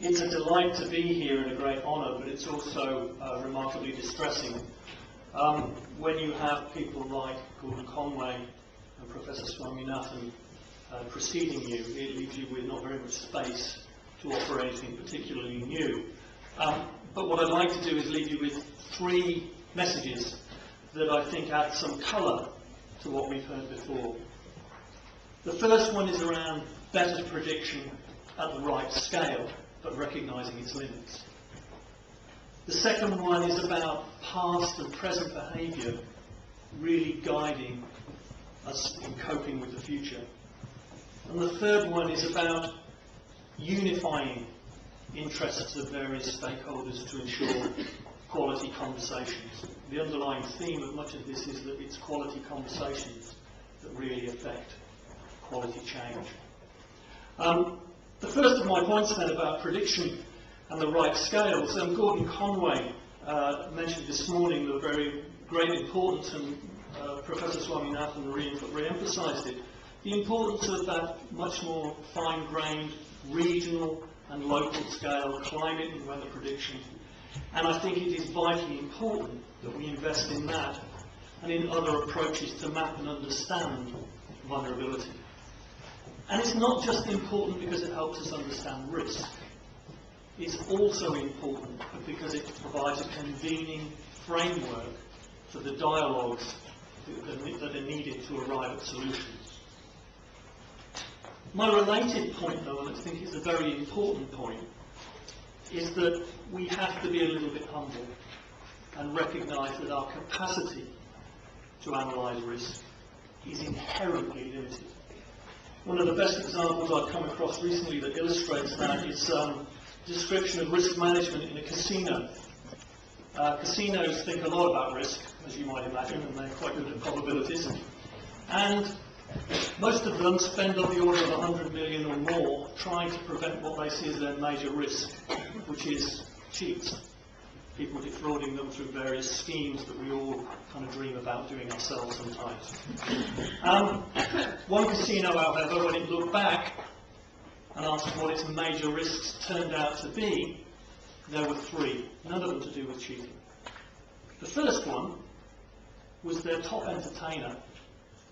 It's a delight to be here and a great honour, but it's also remarkably distressing when you have people like Gordon Conway and Professor Swaminathan preceding you. It leaves you with not very much space to offer anything particularly new. But what I'd like to do is leave you with three messages that I think add some colour to what we've heard before. The first one is around better prediction at the right scale, but recognising its limits. The second one is about past and present behaviour really guiding us in coping with the future. And the third one is about unifying interests of various stakeholders to ensure quality conversations. The underlying theme of much of this is that it's quality conversations that really affect quality change. The first of my points then about prediction and the right scales, Gordon Conway mentioned this morning the very great importance, and Professor Swaminathan re-emphasised it, the importance of that much more fine-grained regional and local scale climate and weather prediction. And I think it is vitally important that we invest in that and in other approaches to map and understand vulnerability. And it's not just important because it helps us understand risk. It's also important because it provides a convening framework for the dialogues that are needed to arrive at solutions. My related point, though, and I think it's a very important point, is that we have to be a little bit humble and recognise that our capacity to analyse risk is inherently limited. One of the best examples I've come across recently that illustrates that is a description of risk management in a casino. Casinos think a lot about risk, as you might imagine, and they're quite good at probabilities. And most of them spend on the order of 100 million or more trying to prevent what they see as their major risk, which is cheats. People defrauding them through various schemes that we all kind of dream about doing ourselves sometimes. One casino, however, when it looked back and asked what its major risks turned out to be, there were three, none of them to do with cheating. The first one was their top entertainer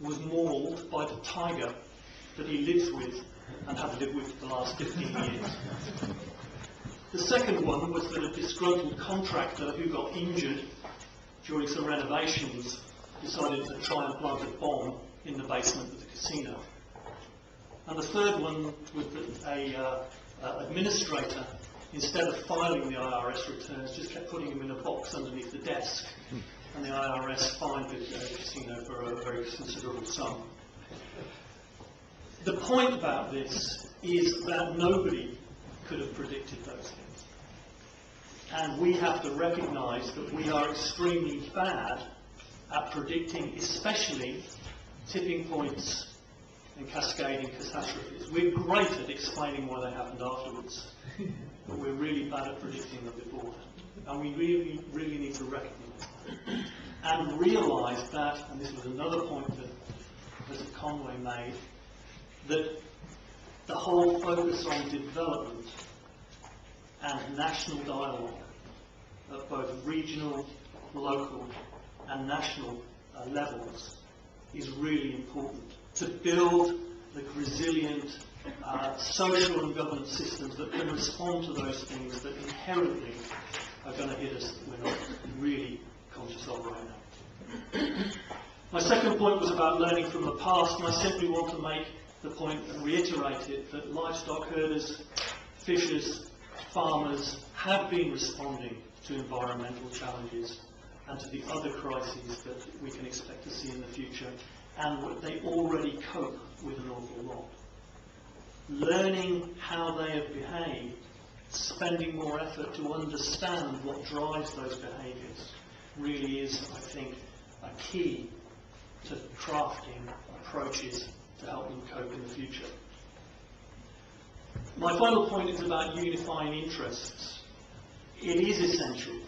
was mauled by the tiger that he lives with and had lived with for the last 15 years. The second one was that a disgruntled contractor who got injured during some renovations decided to try and plant a bomb in the basement of the casino. And the third one was that an administrator, instead of filing the IRS returns, just kept putting them in a box underneath the desk. And the IRS fined the casino for a very considerable sum. The point about this is that nobody could have predicted those things. And we have to recognise that we are extremely bad at predicting, especially tipping points and cascading catastrophes. We're great at explaining why they happened afterwards, but we're really bad at predicting them beforehand. And we really need to recognise that. And realise that, and this was another point that Professor Conway made, that the whole focus on development and national dialogue at both regional, local and national levels is really important to build the resilient social and governance systems that can respond to those things that inherently are going to hit us that we're not really conscious of right now. My second point was about learning from the past, and I simply want to make the point and reiterate it that livestock herders, fishers, farmers have been responding to environmental challenges and to the other crises that we can expect to see in the future, and they already cope with an awful lot. Learning how they have behaved, spending more effort to understand what drives those behaviours really is, I think, a key to crafting approaches to help them cope in the future. My final point is about unifying interests. It is essential,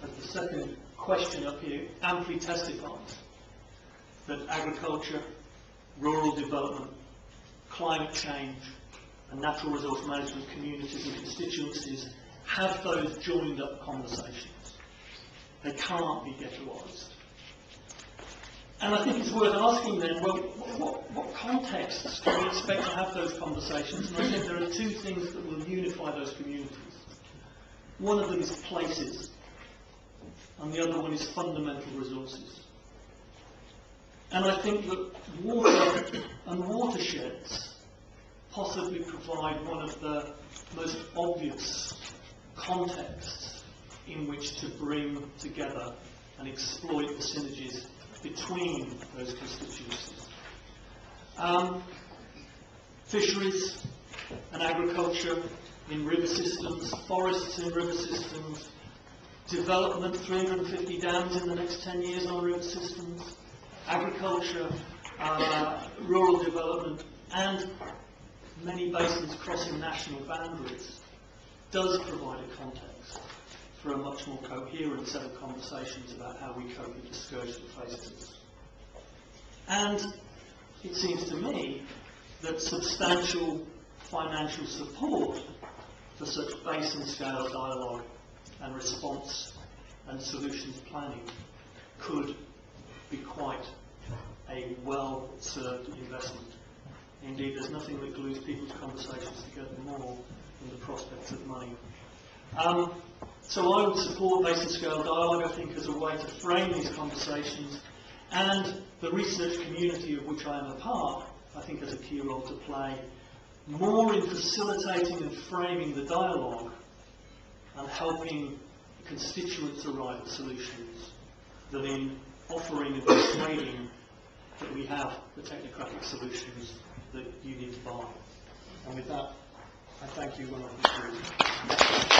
as the second question up here amply testifies, that agriculture, rural development, climate change and natural resource management communities and constituencies have those joined up conversations. They can't be ghettoised. And I think it's worth asking then, well, what contexts can we expect to have those conversations? And I think there are two things that will unify those communities. One of them is places, and the other one is fundamental resources. And I think that water and watersheds possibly provide one of the most obvious contexts in which to bring together and exploit the synergies between those constituencies. Fisheries and agriculture in river systems, forests in river systems, development, 350 dams in the next 10 years on river systems, agriculture, rural development, and many basins crossing national boundaries does provide a context for a much more coherent set of conversations about how we cope with the scourge that faces us. And it seems to me that substantial financial support for such basin scale dialogue and response and solutions planning could be quite a well-served investment. Indeed, there's nothing that glues people's conversations together more than the prospect of money. So I would support basin scale dialogue, I think, as a way to frame these conversations, and the research community of which I am a part, I think, has a key role to play, more in facilitating and framing the dialogue and helping constituents arrive at solutions than in offering and persuading that we have the technocratic solutions that you need to buy. And with that, I thank you and I conclude.